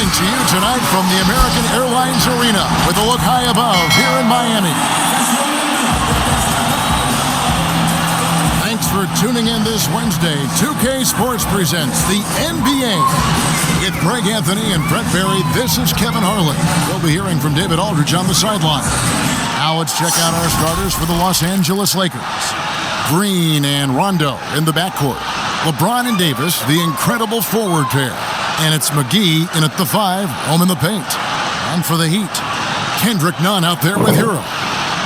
Coming to you tonight from the American Airlines Arena with a look high above here in Miami. Thanks for tuning in this Wednesday. 2K Sports presents the NBA. With Greg Anthony and Brett Berry, this is Kevin Harlan. We'll be hearing from David Aldridge on the sideline. Now let's check out our starters for the Los Angeles Lakers. Green and Rondo in the backcourt. LeBron and Davis, the incredible forward pair. And it's McGee in at the 5, home in the paint. And for the Heat, Kendrick Nunn out there with Hero.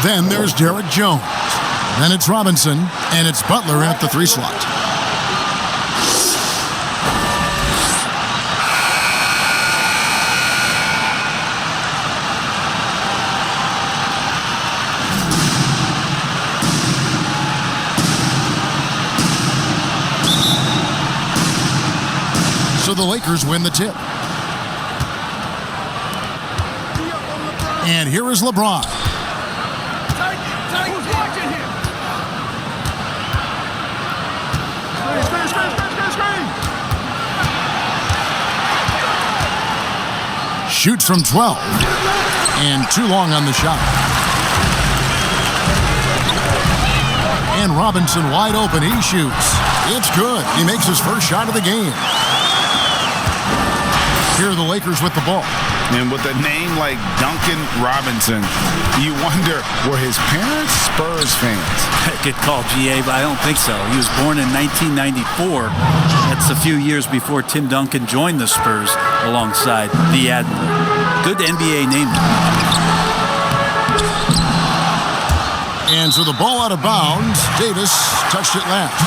Then there's Derek Jones. Then it's Robinson, and it's Butler in at the 3 slot. So the Lakers win the tip. And here is LeBron. Shoots from 12. And too long on the shot. And Robinson wide open. He shoots. It's good. He makes his first shot of the game. Here are the Lakers with the ball. And with a name like Duncan Robinson, you wonder, were his parents Spurs fans? Good call, GA, but I don't think so. He was born in 1994. That's a few years before Tim Duncan joined the Spurs alongside the Admiral. Good NBA name. And so the ball out of bounds. Davis touched it last.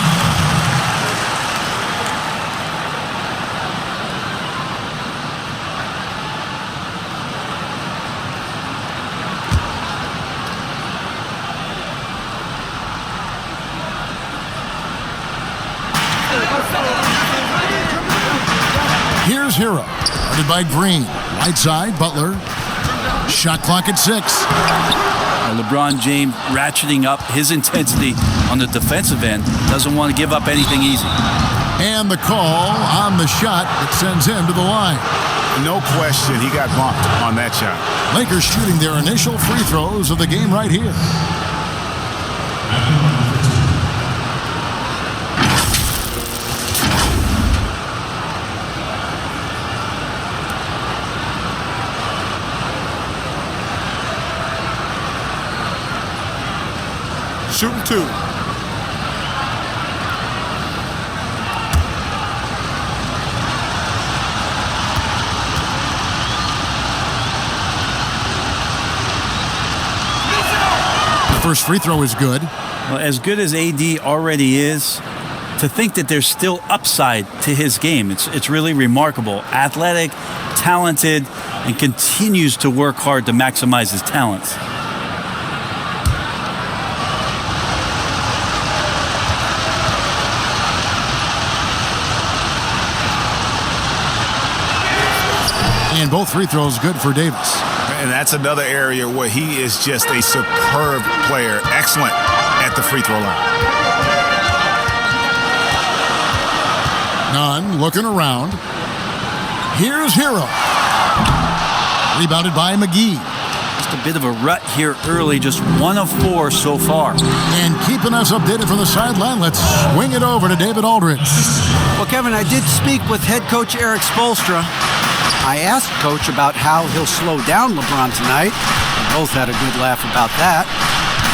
Here's Hero, guarded by Green. Right side, Butler. Shot clock at 6. LeBron James ratcheting up his intensity on the defensive end. Doesn't want to give up anything easy. And the call on the shot that sends him to the line. No question, he got bumped on that shot. Lakers shooting their initial free throws of the game right here. Shooting 2. The first free throw is good. Well, as good as AD already is, to think that there's still upside to his game, it's really remarkable. Athletic, talented, and continues to work hard to maximize his talents. And both free throws good for Davis. And that's another area where he is just a superb player. Excellent at the free throw line. Nunn looking around. Here's Hero. Rebounded by McGee. Just a bit of a rut here early, just 1 of 4 so far. And keeping us updated from the sideline, let's swing it over to David Aldridge. Well, Kevin, I did speak with head coach Erik Spoelstra. I asked Coach about how he'll slow down LeBron tonight. We both had a good laugh about that.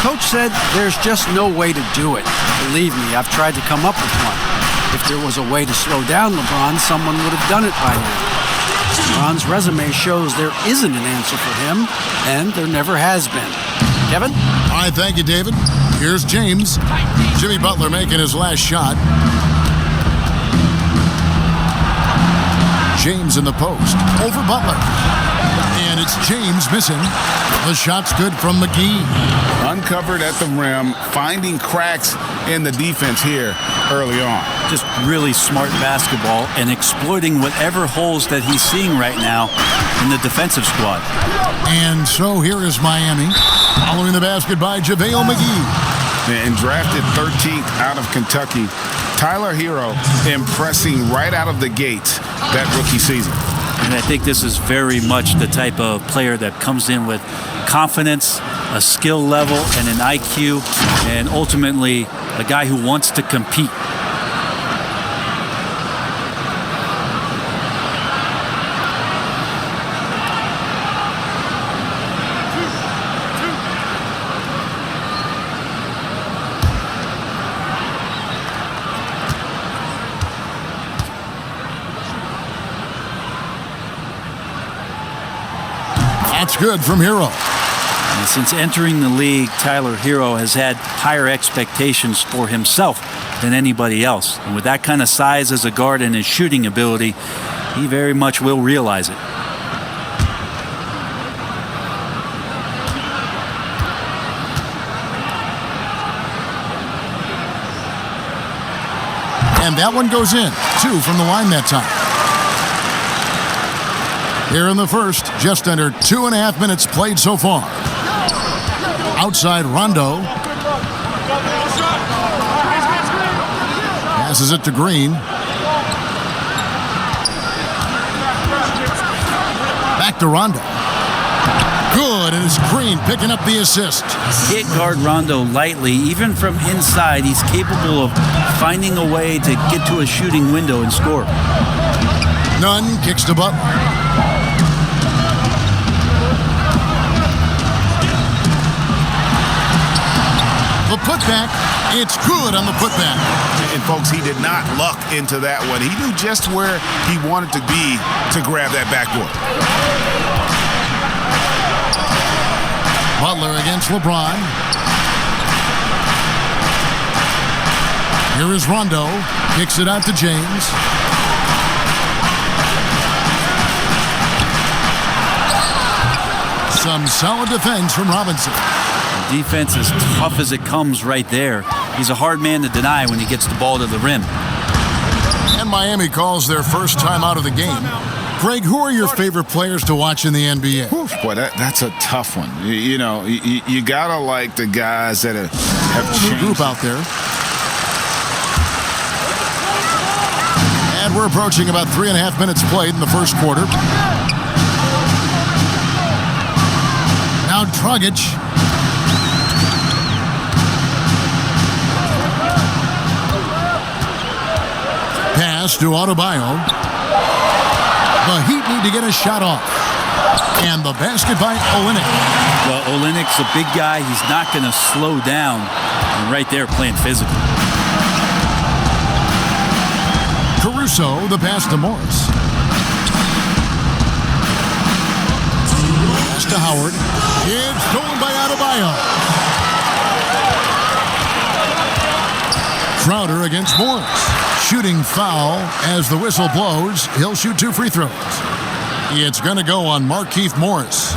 Coach said there's just no way to do it. Believe me, I've tried to come up with one. If there was a way to slow down LeBron, someone would have done it by now. LeBron's resume shows there isn't an answer for him, and there never has been. Kevin? All right, thank you, David. Here's James. Jimmy Butler making his last shot. James in the post. Over Butler. And it's James missing. The shot's good from McGee. Uncovered at the rim, finding cracks in the defense here early on. Just really smart basketball and exploiting whatever holes that he's seeing right now in the defensive squad. And so here is Miami, following the basket by JaVale McGee. And drafted 13th out of Kentucky, Tyler Hero impressing right out of the gates that rookie season. And I think this is very much the type of player that comes in with confidence, a skill level, and an IQ, and ultimately a guy who wants to compete. That's good from Hero. And since entering the league, Tyler Hero has had higher expectations for himself than anybody else. And with that kind of size as a guard and his shooting ability, he very much will realize it. And that one goes in. 2 from the line that time. Here in the first, just under 2.5 minutes played so far. Outside Rondo. Passes it to Green. Back to Rondo. Good, and it's Green picking up the assist. Can't guard Rondo lightly. Even from inside, he's capable of finding a way to get to a shooting window and score. Nunn kicks to Butler. The putback, it's good on the putback. And folks, he did not luck into that one. He knew just where he wanted to be to grab that backboard. Butler against LeBron. Here is Rondo. Kicks it out to James. Some solid defense from Robinson. Defense is tough as it comes right there. He's a hard man to deny when he gets the ball to the rim. And Miami calls their first time out of the game. Greg, who are your favorite players to watch in the NBA? Boy, that's a tough one. You know, you gotta like the guys that have changed. Group out there. And we're approaching about 3.5 minutes played in the first quarter. Now Dragic. Pass to Adebayo. The Heat need to get a shot off. And the basket by Olynyk. Well, Olynyk's a big guy. He's not going to slow down. And right there playing physical. Caruso, the pass to Morris. Pass to Howard. It's stolen by Adebayo. Crowder against Morris. Shooting foul as the whistle blows. He'll shoot 2 free throws. It's going to go on Markieff Morris.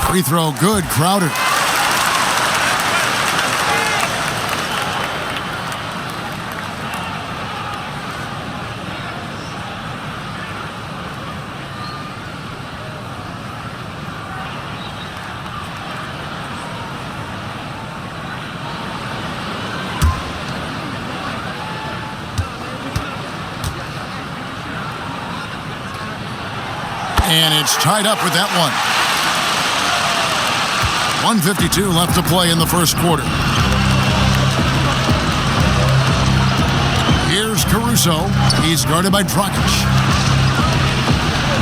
Free throw good, Crowder. And it's tied up with that one. 1:52 left to play in the first quarter. Here's Caruso. He's guarded by Dragic.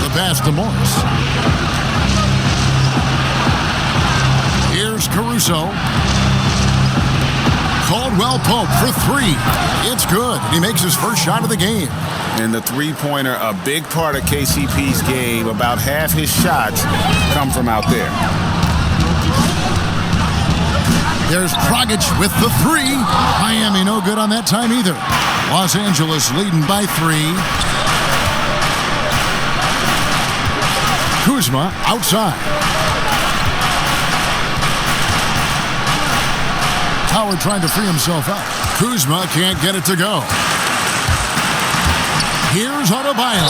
The pass to Morris. Here's Caruso. Caldwell Pope for 3. It's good. He makes his first shot of the game. And the three-pointer, a big part of KCP's game. About half his shots come from out there. There's Dragic with the 3. Miami no good on that time either. Los Angeles leading by 3. Kuzma outside. Howard trying to free himself up. Kuzma can't get it to go. Here's Adebayo.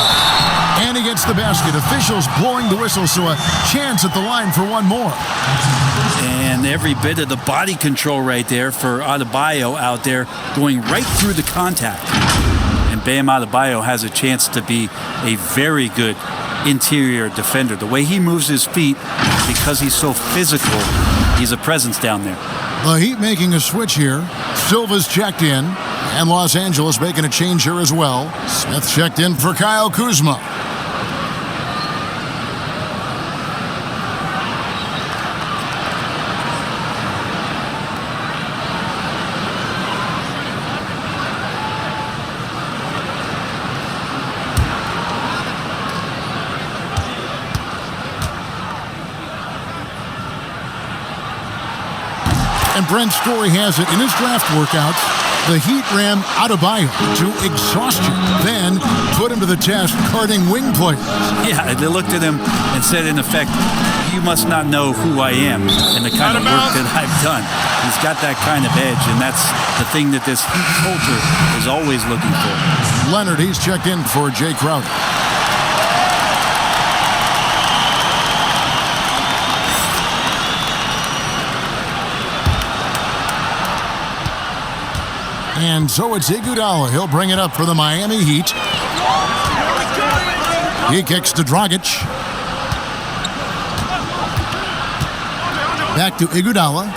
And he gets the basket. Officials blowing the whistle, so a chance at the line for one more. And every bit of the body control right there for Adebayo out there going right through the contact. And Bam Adebayo has a chance to be a very good interior defender. The way he moves his feet, because he's so physical, he's a presence down there. The Heat making a switch here. Silva's checked in, and Los Angeles making a change here as well. Smith checked in for Kyle Kuzma. And Brent Story has it in his draft workouts. The Heat ran Adebayo to exhaustion, then put him to the test carting wing players. Yeah, they looked at him and said, in effect, you must not know who I am and the kind of work that I've done. He's got that kind of edge, and that's the thing that this Heat culture is always looking for. Leonard, he's checked in for Jay Crowder. And so it's Iguodala. He'll bring it up for the Miami Heat. He kicks to Dragic. Back to Iguodala.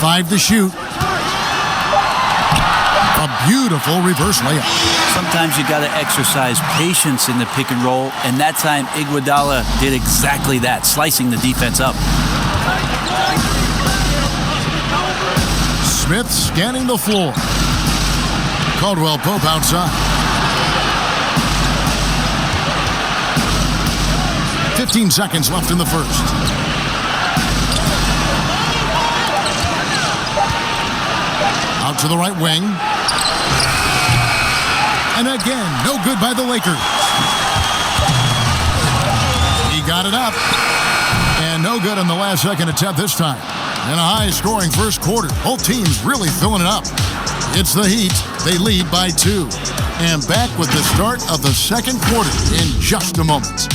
Five to shoot. A beautiful reverse layup. Sometimes you got to exercise patience in the pick and roll, and that time Iguodala did exactly that, slicing the defense up. Smith scanning the floor. Caldwell Pope outside. 15 seconds left in the first. Out to the right wing. And again, no good by the Lakers. He got it up. And no good on the last second attempt this time. And a high-scoring first quarter. Both teams really filling it up. It's the Heat. They lead by 2. And back with the start of the second quarter in just a moment.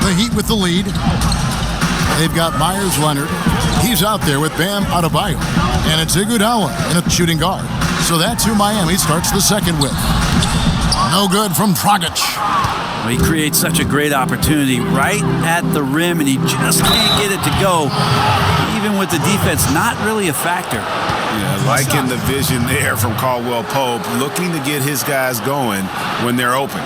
The Heat with the lead. They've got Myers Leonard. He's out there with Bam Adebayo. And it's Iguodala in a shooting guard. So that's who Miami starts the second with. No good from Dragic. Well, he creates such a great opportunity right at the rim, and he just can't get it to go. Even with the defense not really a factor. Yeah, liking the vision there from Caldwell Pope, looking to get his guys going when they're open.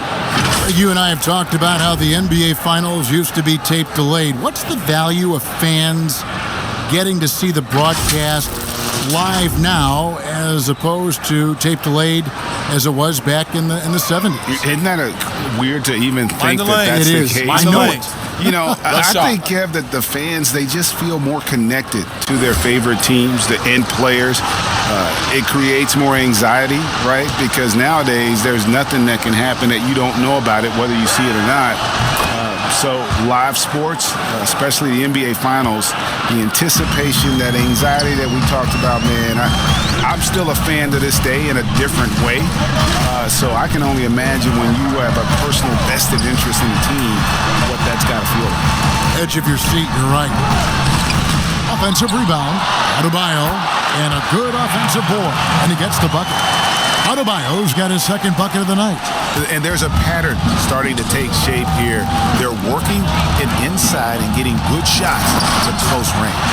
You and I have talked about how the NBA Finals used to be tape delayed. What's the value of fans getting to see the broadcast live now as opposed to tape delayed as it was back in the 70s? Isn't that weird to even think that that's it the is. case? I know it. You know, I think, Kev, that the fans, they just feel more connected to their favorite teams and players. It creates more anxiety, right? Because nowadays, there's nothing that can happen that you don't know about it, whether you see it or not. So live sports, especially the NBA Finals, the anticipation, that anxiety that we talked about, man, I'm still a fan to this day in a different way. So I can only imagine when you have a personal vested interest in the team, what that's got to feel like. Edge of your seat, you're right. Offensive rebound. Adebayo, and a good offensive board. And he gets the bucket. Adebayo's got his second bucket of the night. And there's a pattern starting to take shape here. They're working it inside and getting good shots at close range.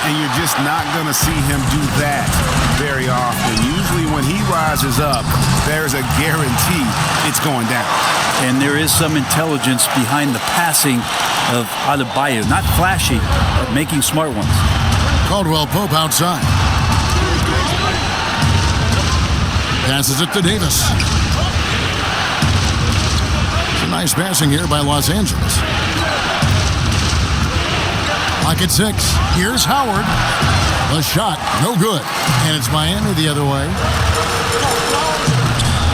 And you're just not going to see him do that very often. Usually when he rises up, there's a guarantee it's going down. And there is some intelligence behind the passing of Adebayo. Not flashy, but making smart ones. Caldwell Pope outside. Passes it to Davis. Some nice passing here by Los Angeles. Clock at 6. Here's Howard. The shot, no good. And it's Miami the other way.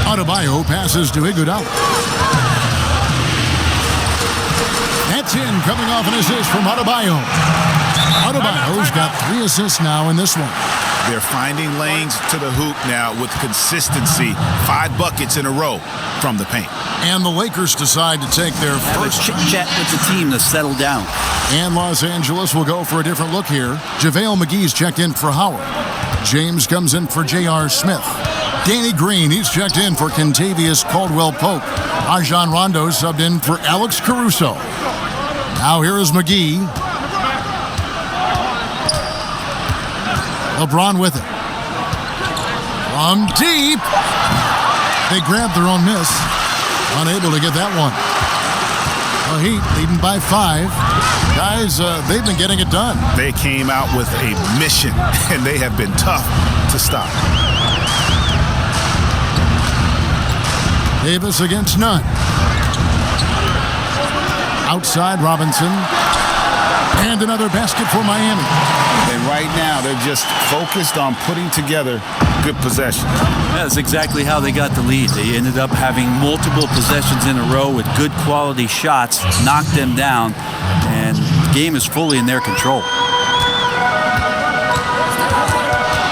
Adebayo passes to Iguodala. That's in, coming off an assist from Adebayo. Adebayo's got 3 assists now in this one. They're finding lanes to the hoop now with consistency. 5 buckets in a row from the paint. And the Lakers decide to take their first chit-chat with the team to settle down. And Los Angeles will go for a different look here. JaVale McGee's checked in for Howard. James comes in for J.R. Smith. Danny Green, he's checked in for Kentavious Caldwell-Pope. Rajon Rondo subbed in for Alex Caruso. Now here is McGee. LeBron with it. From deep. They grabbed their own miss. Unable to get that one. The Heat leading by 5. Guys, they've been getting it done. They came out with a mission, and they have been tough to stop. Davis against none. Outside Robinson. And another basket for Miami. And right now, they're just focused on putting together good possession. That's exactly how they got the lead. They ended up having multiple possessions in a row with good quality shots, knocked them down, and the game is fully in their control.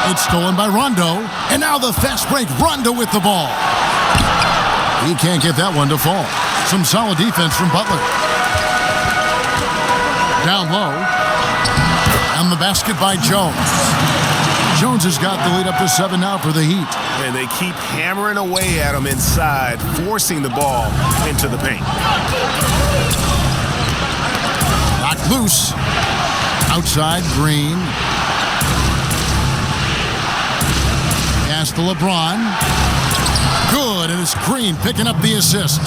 It's stolen by Rondo, and now the fast break. Rondo with the ball. He can't get that one to fall. Some solid defense from Butler. Down low. And the basket by Jones. Jones has got the lead up to 7 now for the Heat. And they keep hammering away at him inside, forcing the ball into the paint. Knocked loose. Outside, Green. Pass to LeBron. Good, and it's Green picking up the assist.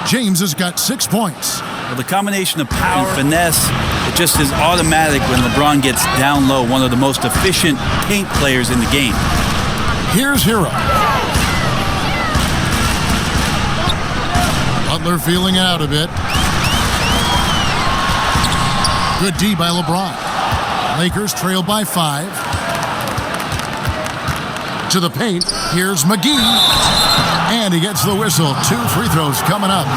James has got 6 points. Well, the combination of power and finesse, it just is automatic when LeBron gets down low, one of the most efficient paint players in the game. Here's Hero. Butler feeling it out a bit. Good D by LeBron. Lakers trail by 5. To the paint, here's McGee. And he gets the whistle. 2 free throws coming up.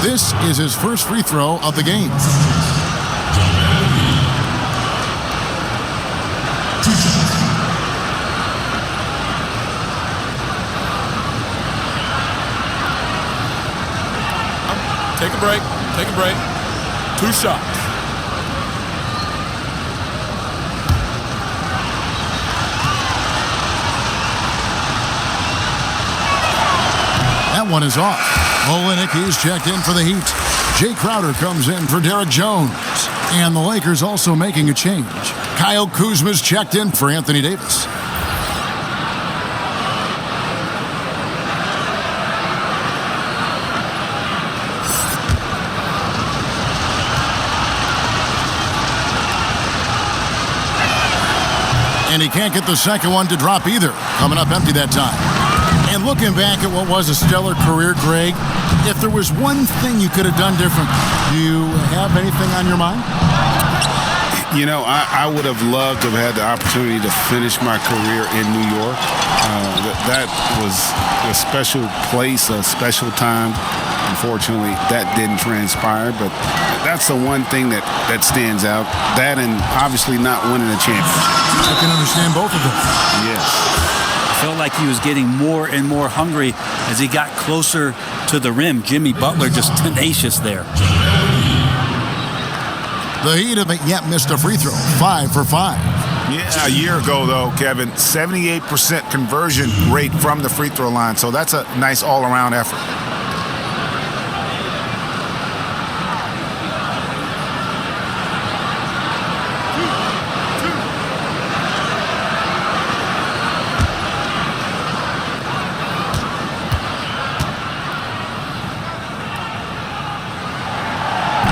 This is his first free throw of the game. Take a break. Take a break. 2 shots. That one is off. Olynyk is checked in for the Heat. Jay Crowder comes in for Derek Jones. And the Lakers also making a change. Kyle Kuzma's checked in for Anthony Davis. And he can't get the second one to drop either. Coming up empty that time. And looking back at what was a stellar career, Greg, if there was one thing you could have done different, do you have anything on your mind? You know, I would have loved to have had the opportunity to finish my career in New York. That was a special place, a special time. Unfortunately, that didn't transpire, but that's the one thing that stands out. That and obviously not winning a championship. I can understand both of them. Yes. Felt like he was getting more and more hungry as he got closer to the rim. Jimmy Butler just tenacious there. The Heat haven't yet missed a free throw. 5 for 5. Yeah, a year ago, though, Kevin, 78% conversion rate from the free throw line. So that's a nice all-around effort.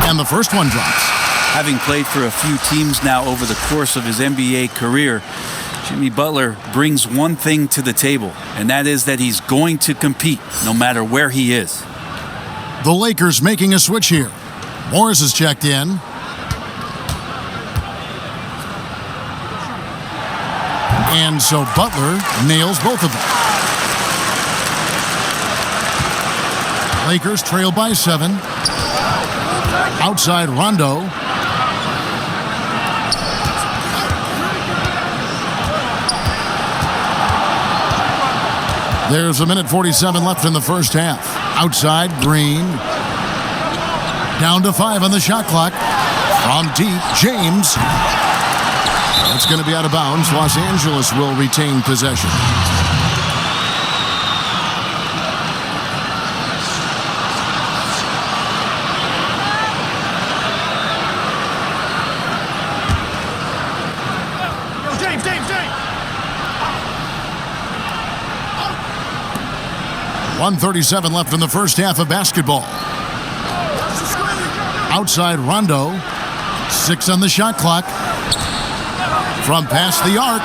And the first one drops. Having played for a few teams now over the course of his NBA career, Jimmy Butler brings one thing to the table, and that is that he's going to compete no matter where he is. The Lakers making a switch here. Morris is checked in. And so Butler nails both of them. Lakers trail by 7. Outside Rondo. There's 1:47 left in the first half. Outside Green. Down to 5 on the shot clock. From deep, James. It's going to be out of bounds. Los Angeles will retain possession. James. 1:37 left in the first half of basketball. Outside Rondo. 6 on the shot clock. From past the arc.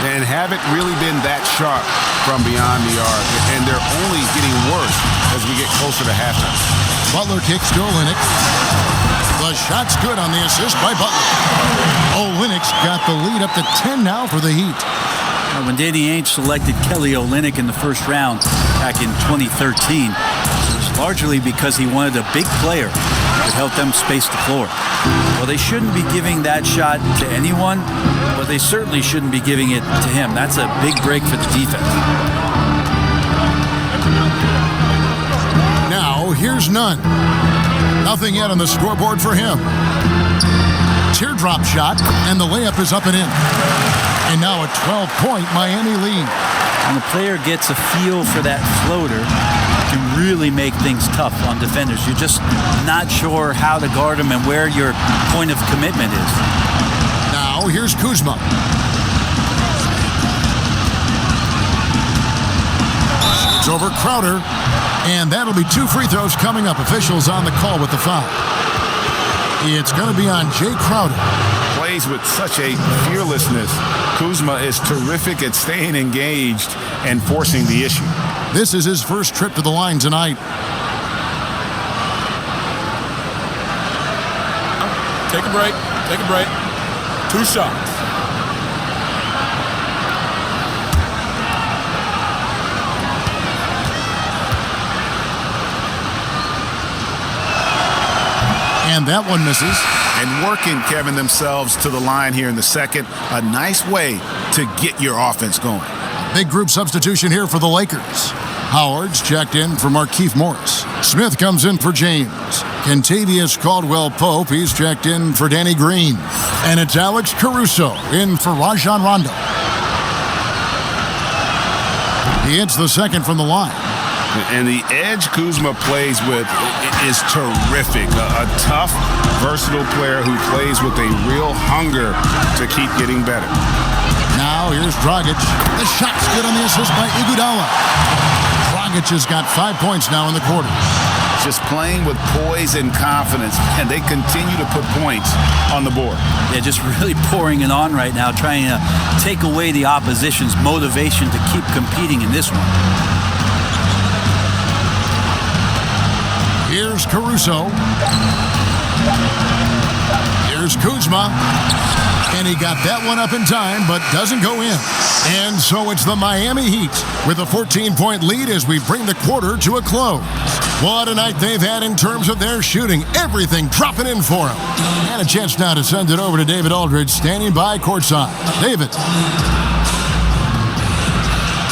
And haven't really been that sharp from beyond the arc. And they're only getting worse as we get closer to halftime. Butler kicks to Olynyk. The shot's good on the assist by Butler. Olynyk's got the lead up to 10 now for the Heat. When Danny Ainge selected Kelly Olynyk in the first round back in 2013, it was largely because he wanted a big player that helped them space the floor. Well, they shouldn't be giving that shot to anyone, but they certainly shouldn't be giving it to him. That's a big break for the defense. Now, here's none. Nothing yet on the scoreboard for him. Teardrop shot, and the layup is up and in. And now a 12-point Miami lead. When the player gets a feel for that floater, it can really make things tough on defenders. You're just not sure how to guard them and where your point of commitment is. Now, here's Kuzma. Shoots over Crowder. And that'll be 2 free throws coming up. Officials on the call with the foul. It's going to be on Jay Crowder. Plays with such a fearlessness. Kuzma is terrific at staying engaged and forcing the issue. This is his first trip to the line tonight. Take a break. 2 shots. And that one misses. And working, Kevin, themselves to the line here in the second. A nice way to get your offense going. Big group substitution here for the Lakers. Howard's checked in for Markieff Morris. Smith comes in for James. Kentavious Caldwell-Pope, he's checked in for Danny Green. And it's Alex Caruso in for Rajon Rondo. He hits the second from the line. And the edge Kuzma plays with is terrific. A tough, versatile player who plays with a real hunger to keep getting better. Now here's Dragic. The shot's good on the assist by Iguodala. Dragic has got 5 points now in the quarter. Just playing with poise and confidence, and they continue to put points on the board. They're just really pouring it on right now, trying to take away the opposition's motivation to keep competing in this one. Here's Caruso. Here's Kuzma. And he got that one up in time, but doesn't go in. And so it's the Miami Heat with a 14-point lead as we bring the quarter to a close. What a night they've had in terms of their shooting. Everything dropping in for them. And a chance now to send it over to David Aldridge, standing by courtside. David.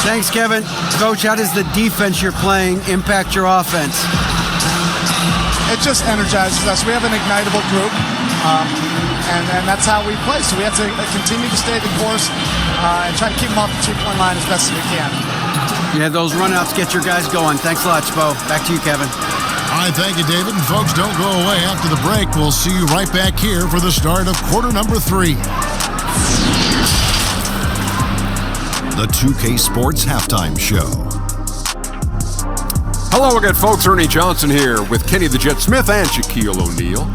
Thanks, Kevin. Coach, how does the defense you're playing impact your offense? It just energizes us. We have an ignitable group, and that's how we play. So we have to continue to stay the course and try to keep them off the 2-point line as best as we can. Yeah, those runouts get your guys going. Thanks a lot, Spo. Back to you, Kevin. All right, thank you, David. And folks, don't go away. After the break, we'll see you right back here for the start of quarter number 3. The 2K Sports Halftime Show. Hello again, folks. Ernie Johnson here with Kenny the Jet Smith and Shaquille O'Neal.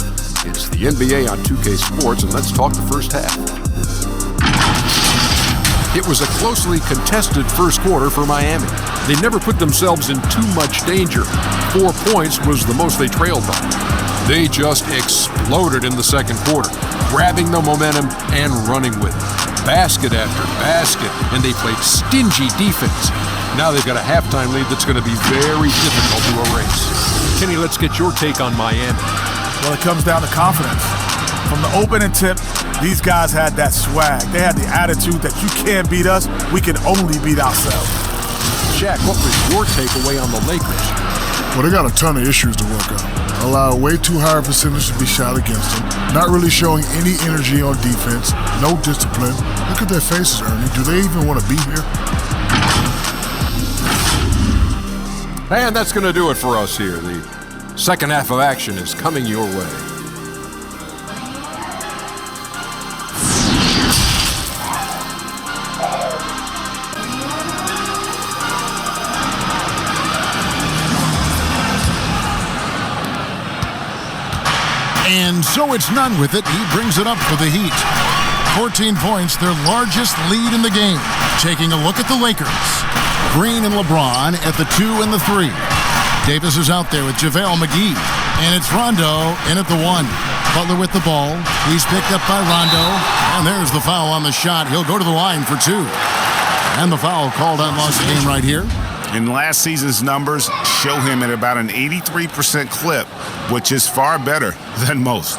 It's the NBA on 2K Sports, and let's talk the first half. It was a closely contested first quarter for Miami. They never put themselves in too much danger. 4 points was the most they trailed by. They just exploded in the second quarter, grabbing the momentum and running with it. Basket after basket, and they played stingy defense. Now they've got a halftime lead that's going to be very difficult to erase. Kenny, let's get your take on Miami. Well, it comes down to confidence. From the opening tip, these guys had that swag. They had the attitude that you can't beat us, we can only beat ourselves. Jack, what was your takeaway on the Lakers? Well, they got a ton of issues to work out. Allow way too high a percentage to be shot against them. Not really showing any energy on defense. No discipline. Look at their faces, Ernie. Do they even want to be here? And that's going to do it for us here. The second half of action is coming your way. And so it's none with it. He brings it up for the Heat. 14 points, their largest lead in the game. Taking a look at the Lakers. Green and LeBron at the 2 and the 3. Davis is out there with JaVale McGee. And it's Rondo in at the 1. Butler with the ball. He's picked up by Rondo. And there's the foul on the shot. He'll go to the line for 2. And the foul called on lost the game right here. And last season's numbers show him at about an 83% clip, which is far better than most.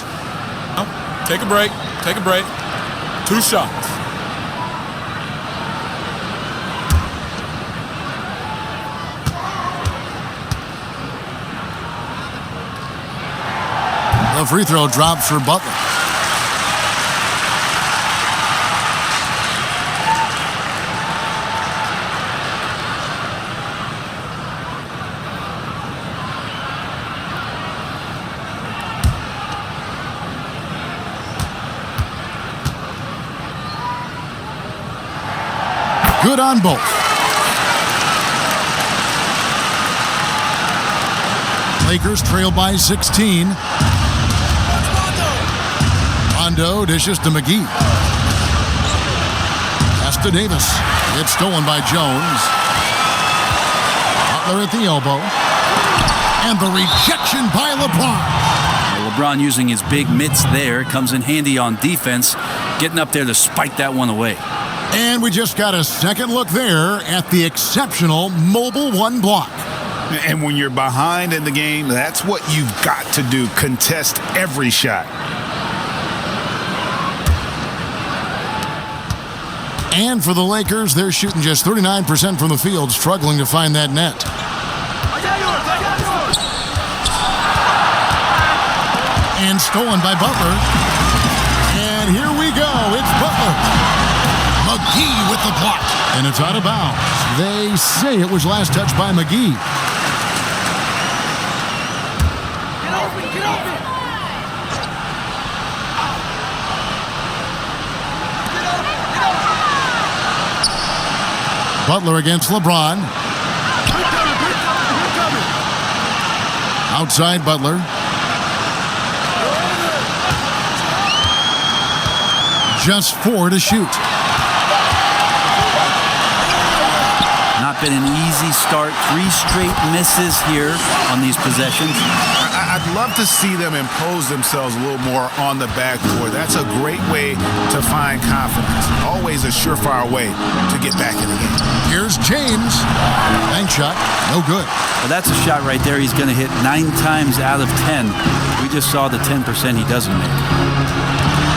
Take a break. Take a break. 2 shots. The free throw drops for Butler. Good on both. Lakers trail by 16. Rondo dishes to McGee. Pass to Davis. It's stolen by Jones. Butler at the elbow. And the rejection by LeBron. LeBron using his big mitts there. Comes in handy on defense. Getting up there to spike that one away. And we just got a second look there at the exceptional mobile 1 block. And when you're behind in the game, that's what you've got to do. Contest every shot. And for the Lakers, they're shooting just 39% from the field, struggling to find that net. And stolen by Butler. And here we go. It's Butler. McGee with the block. And it's out of bounds. They say it was last touched by McGee. Get open, get open. Butler against LeBron. Outside Butler. Just 4 to shoot. Not been an easy start. 3 straight misses here on these possessions. I'd love to see them impose themselves a little more on the backboard. That's a great way to find confidence. Always a surefire way to get back in the game. Here's James. Bank shot. No good. Well, that's a shot right there. He's going to hit 9 times out of 10. We just saw the 10% he doesn't make.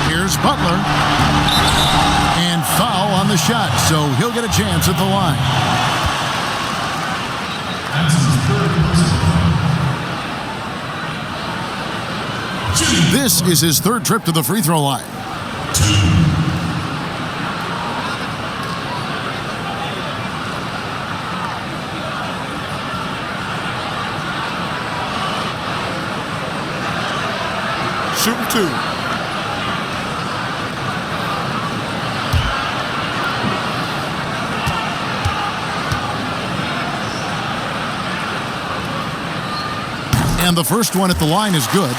Here's Butler. And foul on the shot, so he'll get a chance at the line. This is his 3rd trip to the free throw line. Shooting 2. And the first one at the line is good.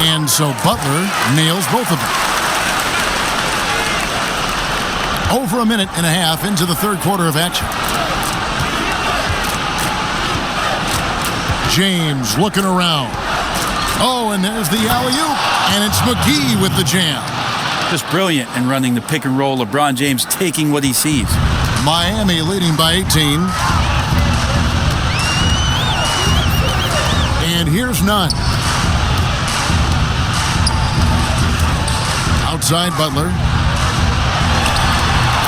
And so Butler nails both of them. Over a minute and a half into the third quarter of action. James looking around. Oh, and there's the alley-oop. And it's McGee with the jam. Just brilliant in running the pick and roll. LeBron James taking what he sees. Miami leading by 18. And here's none. Outside Butler.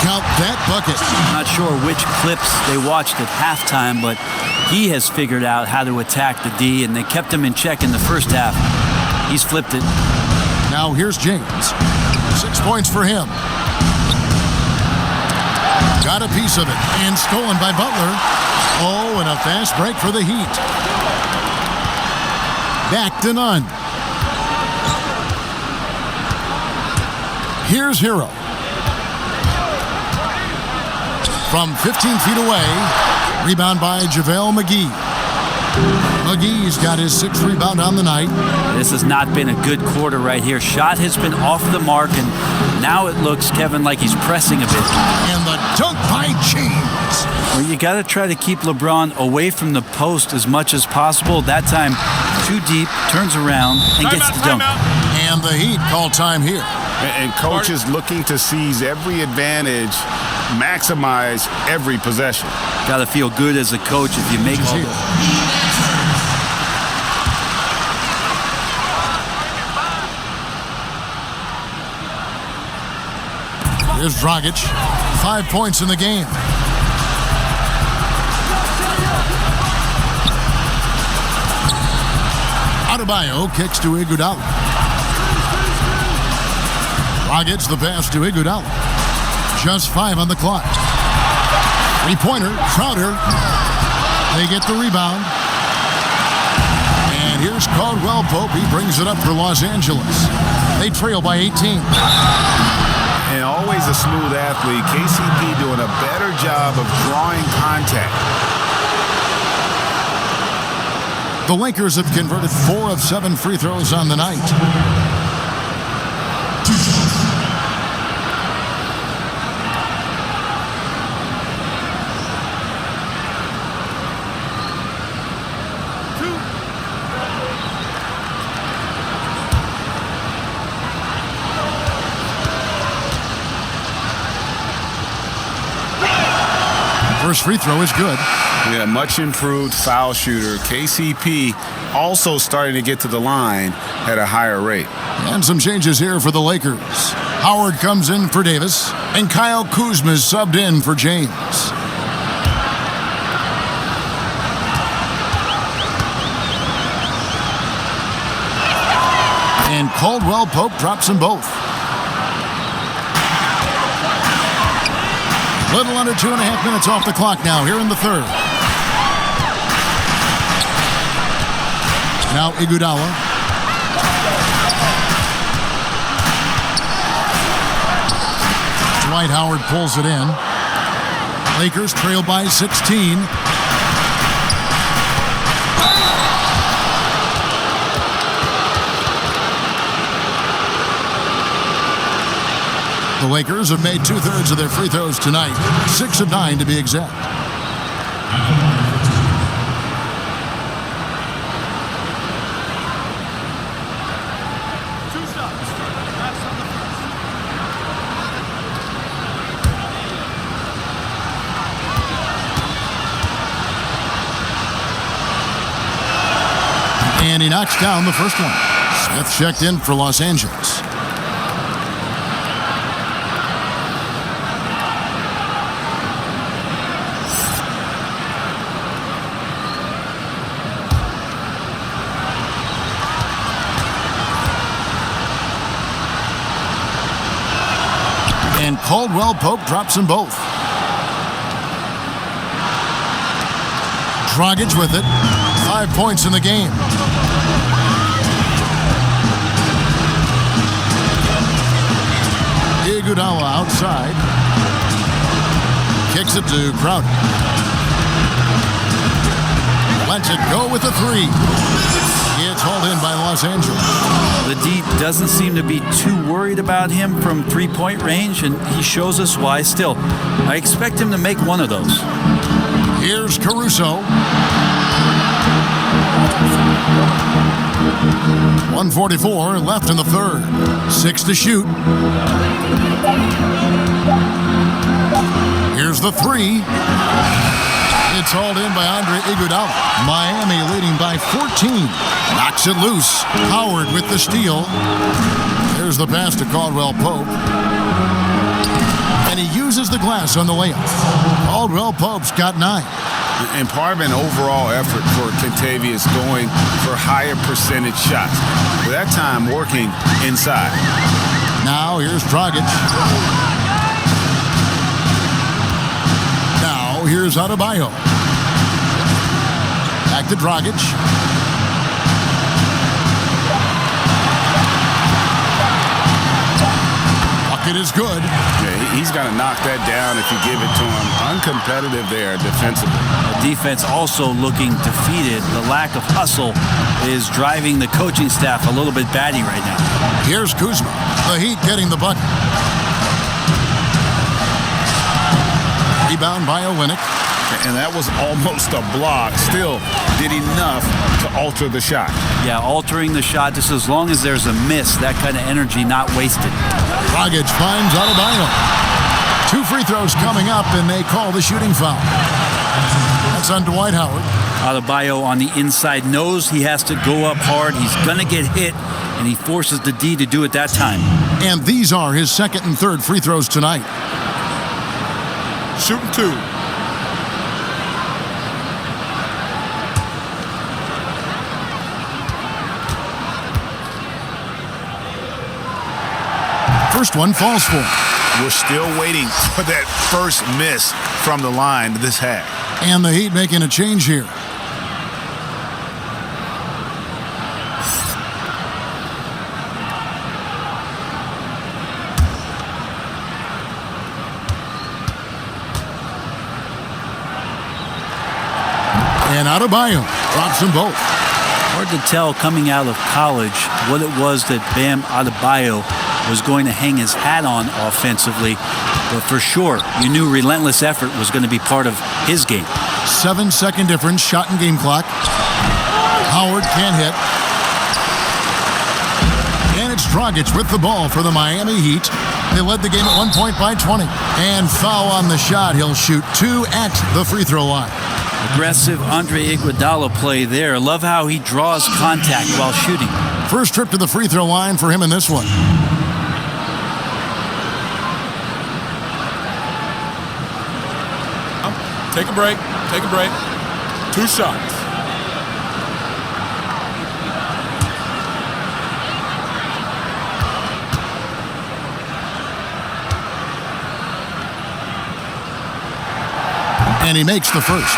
Count that bucket. Not sure which clips they watched at halftime, but he has figured out how to attack the D, and they kept him in check in the first half. He's flipped it. Now here's James. 6 points for him. Got a piece of it, and stolen by Butler. Oh, and a fast break for the Heat. Back to none. Here's Hero. From 15 feet away, rebound by JaVale McGee. McGee's got his 6th rebound on the night. This has not been a good quarter right here. Shot has been off the mark, and now it looks, Kevin, like he's pressing a bit. And the dunk by James. Well, you got to try to keep LeBron away from the post as much as possible. That time, too deep, turns around, and gets the dunk. And the Heat call time here. And coach is looking to seize every advantage, maximize every possession. Got to feel good as a coach if you make all that. Here's Dragic. 5 points in the game. Adebayo kicks to Iguodala. Dragic the pass to Iguodala. Just 5 on the clock. 3-pointer, Crowder. They get the rebound. And here's Caldwell Pope. He brings it up for Los Angeles. They trail by 18. And always a smooth athlete. KCP doing a better job of drawing contact. The Lakers have converted 4 of 7 free throws on the night. First free throw is good. Yeah, much improved foul shooter. KCP also starting to get to the line at a higher rate. And some changes here for the Lakers. Howard comes in for Davis, and Kyle Kuzma is subbed in for James. And Caldwell Pope drops them both. Little under 2.5 minutes off the clock now here in the third. Now Iguodala. Dwight Howard pulls it in. Lakers trail by 16. The Lakers have made 2/3 of their free throws tonight. 6 of 9 to be exact. And he knocks down the first one. Smith checked in for Los Angeles. And Caldwell Pope drops them both. Dragic with it. 5 points in the game. Iguodala outside. Kicks it to Crowder. Lets it go with a 3. It's It's hauled in by Los Angeles. The D doesn't seem to be too worried about him from three-point range, and he shows us why still. I expect him to make one of those. Here's Caruso. 1:44 left in the third. 6 to shoot. Here's the three. It's hauled in by Andre Iguodala. Miami leading by 14. Knocks it loose. Howard with the steal. There's the pass to Caldwell Pope. And he uses the glass on the layup. Caldwell Pope's got 9. And part of an overall effort for Kentavious going for higher percentage shots. For that time working inside. Now here's Dragic. Now here's Adebayo. Back to Dragic. Bucket is good. Yeah, he's got to knock that down if you give it to him. Uncompetitive there defensively. The defense also looking defeated. The lack of hustle is driving the coaching staff a little bit batty right now. Here's Kuzma. The Heat getting the bucket. Rebound by Olynyk. And that was almost a block. Still did enough to alter the shot. Yeah, altering the shot just as long as there's a miss. That kind of energy not wasted. Dragic finds Adebayo. 2 free throws coming up, and they call the shooting foul. That's on Dwight Howard. Adebayo on the inside knows he has to go up hard. He's going to get hit, and he forces the D to do it that time. And these are his second and third free throws tonight. Shooting 2. First one falls for him. We're still waiting for that first miss from the line this half. And the Heat making a change here. And Adebayo drops them both. Hard to tell coming out of college what it was that Bam Adebayo was going to hang his hat on offensively, but for sure, you knew relentless effort was going to be part of his game. 7-second difference, shot and game clock. Howard can't hit. And it's Dragic with the ball for the Miami Heat. They led the game at 1 point by 20. And foul on the shot. He'll shoot 2 at the free throw line. Aggressive Andre Iguodala play there. Love how he draws contact while shooting. First trip to the free throw line for him in this one. Take a break. Take a break. 2 shots. And he makes the first.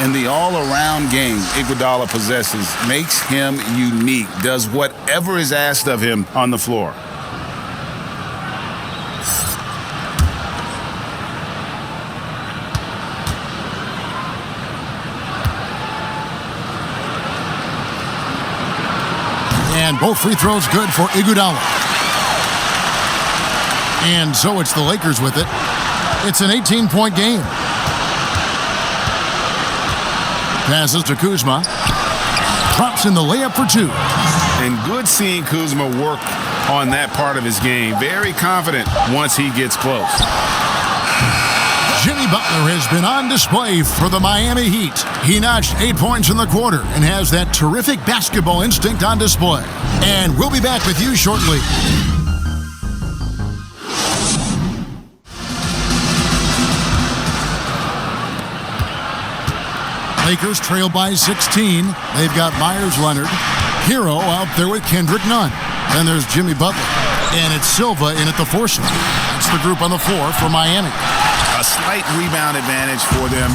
And the all-around game Iguodala possesses makes him unique, does whatever is asked of him on the floor. And both free throws good for Iguodala. And so it's the Lakers with it. It's an 18-point game. Passes to Kuzma. Drops in the layup for 2. And good seeing Kuzma work on that part of his game. Very confident once he gets close. Jimmy Butler has been on display for the Miami Heat. He notched 8 points in the quarter and has that terrific basketball instinct on display. And we'll be back with you shortly. Lakers trail by 16. They've got Myers Leonard. Hero out there with Kendrick Nunn. Then there's Jimmy Butler. And it's Silva in at the 4 slot. That's the group on the floor for Miami. A slight rebound advantage for them.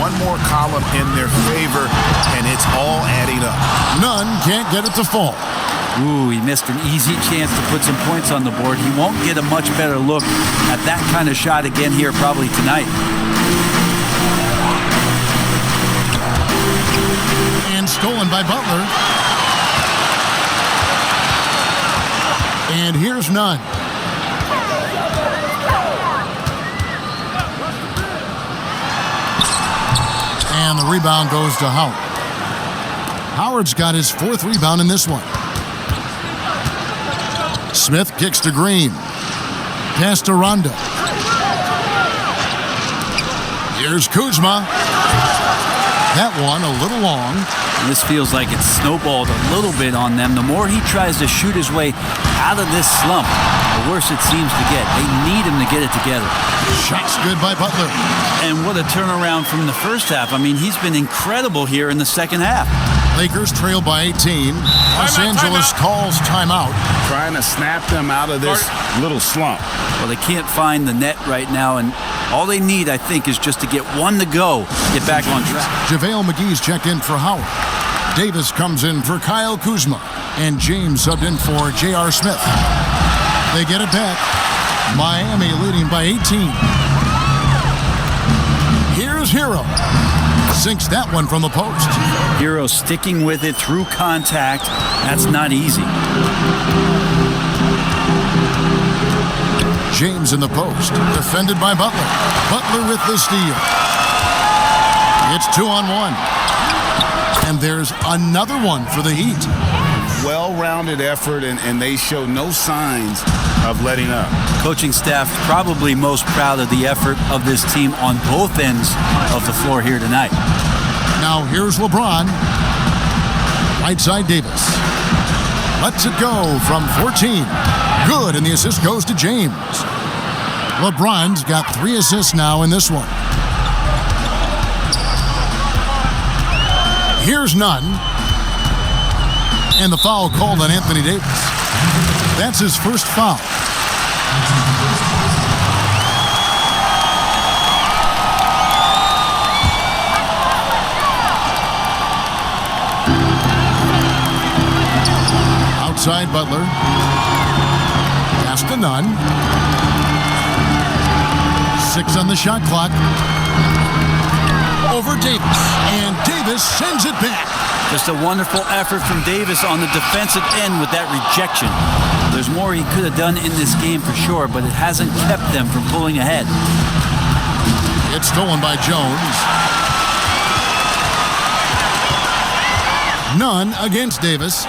One more column in their favor, and it's all adding up. Nunn can't get it to fall. Ooh, he missed an easy chance to put some points on the board. He won't get a much better look at that kind of shot again here probably tonight. And stolen by Butler. And here's none. And the rebound goes to Howard. Howard's got his 4th rebound in this one. Smith kicks to Green. Pass to Rondo. Here's Kuzma. That one a little long. This feels like it's snowballed a little bit on them. The more he tries to shoot his way out of this slump, the worse it seems to get. They need him to get it together. Shots good by Butler. And what a turnaround from the first half. I mean, he's been incredible here in the second half. Lakers trail by 18. Los Angeles calls timeout. Trying to snap them out of this little slump. Well, they can't find the net right now, and all they need, I think, is just to get one to go, get back on track. JaVale McGee's checked in for Howard. Davis comes in for Kyle Kuzma, and James subbed in for J.R. Smith. They get it back. Miami leading by 18. Here's Hero. Sinks that one from the post. Hero sticking with it through contact. That's not easy. James in the post. Defended by Butler. Butler with the steal. It's 2-on-1. And there's another one for the Heat. Well-rounded effort, and they show no signs of letting up. Coaching staff probably most proud of the effort of this team on both ends of the floor here tonight. Now here's LeBron. Right side Davis. Lets it go from 14. Good, and the assist goes to James. LeBron's got 3 assists now in this one. Here's none. And the foul called on Anthony Davis. That's his first foul. Outside Butler. Pass to none. 6 on the shot clock. Over Davis. And Davis sends it back. Just a wonderful effort from Davis on the defensive end with that rejection. There's more he could have done in this game for sure, but it hasn't kept them from pulling ahead. It's stolen by Jones. None against Davis.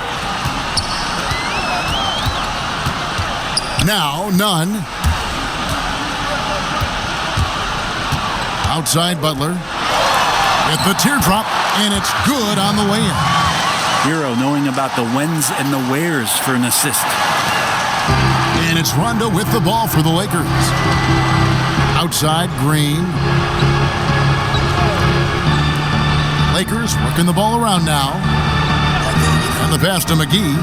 Now, none. Outside Butler. With the teardrop, and it's good on the way in. Hero knowing about the whens and the wheres for an assist. And it's Rondo with the ball for the Lakers. Outside, Green. Lakers working the ball around now. And the pass to McGee.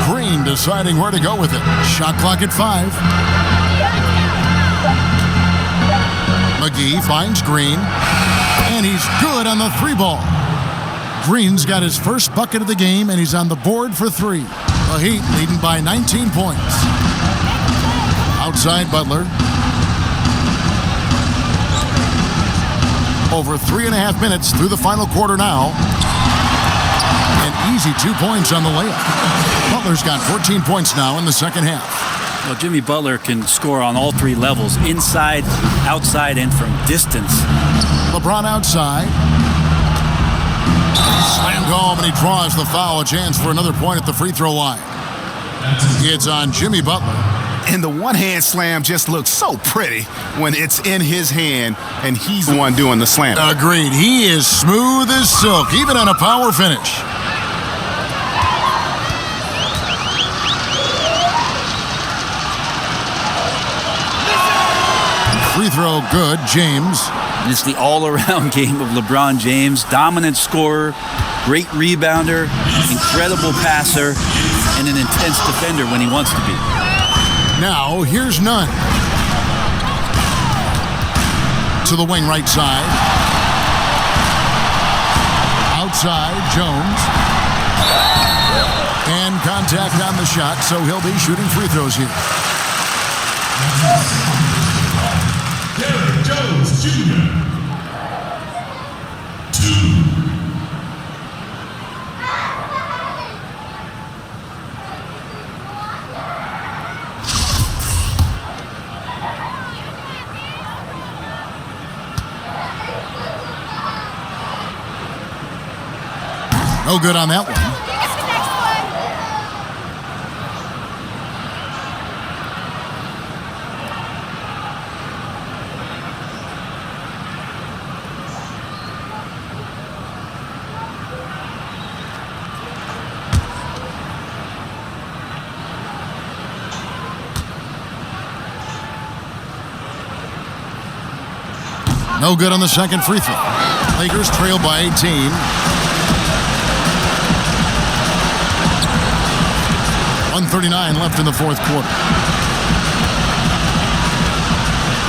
Green deciding where to go with it. Shot clock at 5. McGee finds Green, and he's good on the 3-ball. Green's got his first bucket of the game, and he's on the board for 3. The Heat leading by 19 points. Outside Butler. Over 3.5 minutes through the final quarter now. An easy 2 points on the layup. Butler's got 14 points now in the second half. Well, Jimmy Butler can score on all 3 levels, inside, outside, and from distance. LeBron outside. Slammed home, and he draws the foul. A chance for another point at the free throw line. It's on Jimmy Butler. And the one-hand slam just looks so pretty when it's in his hand, and he's the one doing the slam. Agreed. He is smooth as silk, even on a power finish. Free throw good, James. It's the all-around game of LeBron James. Dominant scorer, great rebounder, incredible passer, and an intense defender when he wants to be. Now, here's none. To the wing right side. Outside, Jones. And contact on the shot, so he'll be shooting free throws here. Derrick Jones Jr. 2. No good on that one. No good on the second free throw. Lakers trail by 18. .139 left in the fourth quarter.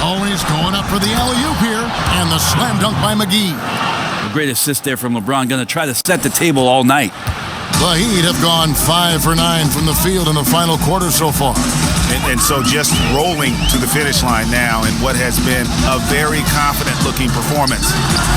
Oh, he's going up for the alley-oop here. And the slam dunk by McGee. A great assist there from LeBron. Going to try to set the table all night. The Heat have gone 5 for 9 from the field in the final quarter so far. And so just rolling to the finish line now in what has been a very confident-looking performance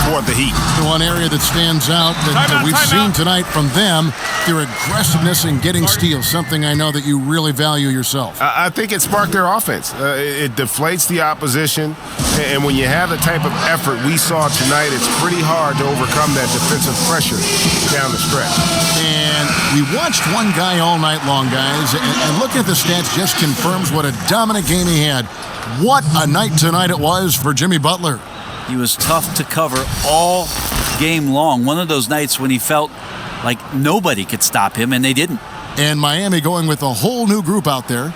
for the Heat. The one area that stands out that we've seen tonight from them, their aggressiveness in getting steals, something I know that you really value yourself. I think it sparked their offense. It deflates the opposition, and when you have the type of effort we saw tonight, it's pretty hard to overcome that defensive pressure down the stretch. And we watched one guy all night long, guys, and looking at the stats just confirms what a dominant game he had. What a night tonight it was for Jimmy Butler. He was tough to cover all game long. One of those nights when he felt like nobody could stop him, and they didn't. And Miami going with a whole new group out there.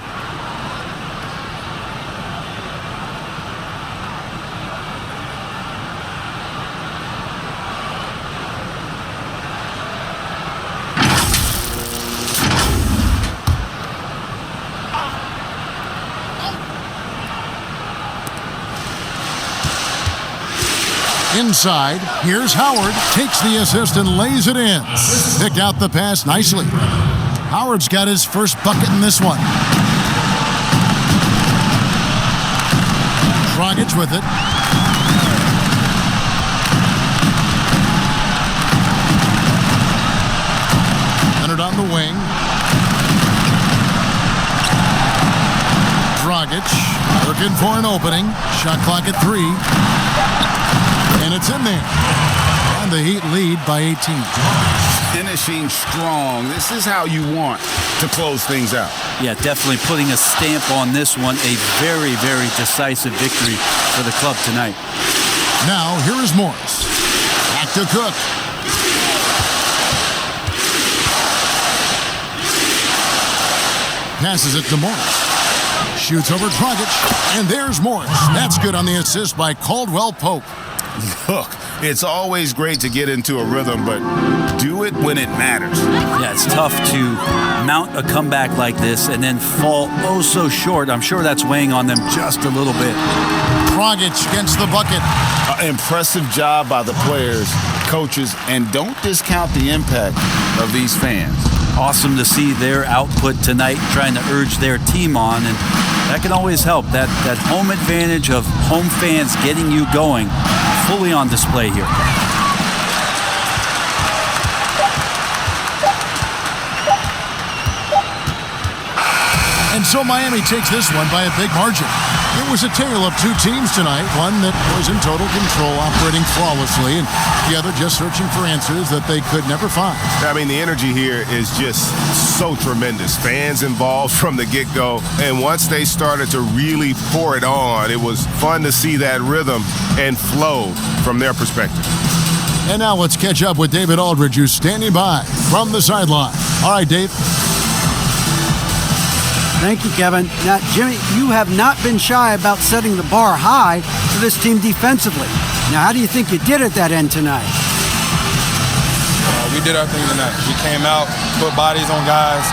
Inside, here's Howard, takes the assist and lays it in. Picked out the pass nicely. Howard's got his first bucket in this one. Dragic with it. Leonard on the wing. Dragic looking for an opening. Shot clock at 3. And it's in there. And the Heat lead by 18. Finishing strong. This is how you want to close things out. Yeah, definitely putting a stamp on this one. A very, very decisive victory for the club tonight. Now, here is Morris. Back to Cook. Passes it to Morris. Shoots over Dragic. And there's Morris. That's good on the assist by Caldwell Pope. Look, it's always great to get into a rhythm, but do it when it matters. Yeah, it's tough to mount a comeback like this and then fall oh so short. I'm sure that's weighing on them just a little bit. Dragic gets the bucket. Impressive job by the players, coaches, and don't discount the impact of these fans. Awesome to see their output tonight, trying to urge their team on, and that can always help. That home advantage of home fans getting you going, fully on display here. And so Miami takes this one by a big margin. It was a tale of two teams tonight, one that was in total control, operating flawlessly, and the other just searching for answers that they could never find. I mean, the energy here is just so tremendous. Fans involved from the get-go, and once they started to really pour it on, it was fun to see that rhythm and flow from their perspective. And now let's catch up with David Aldridge, who's standing by from the sideline. All right, Dave. Thank you, Kevin. Now, Jimmy, you have not been shy about setting the bar high for this team defensively. Now, how do you think you did at that end tonight? We did our thing tonight. We came out, put bodies on guys.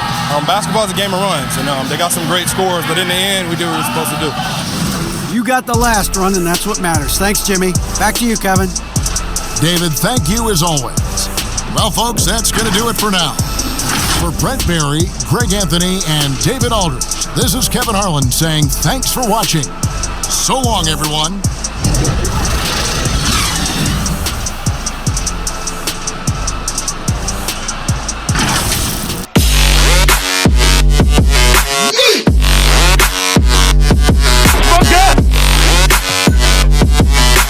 Basketball is a game of runs, and they got some great scores, but in the end, we did what we were supposed to do. You got the last run, and that's what matters. Thanks, Jimmy. Back to you, Kevin. David, thank you as always. Well, folks, that's going to do it for now. For Brent Barry, Greg Anthony, and David Aldridge, this is Kevin Harlan saying thanks for watching. So long, everyone.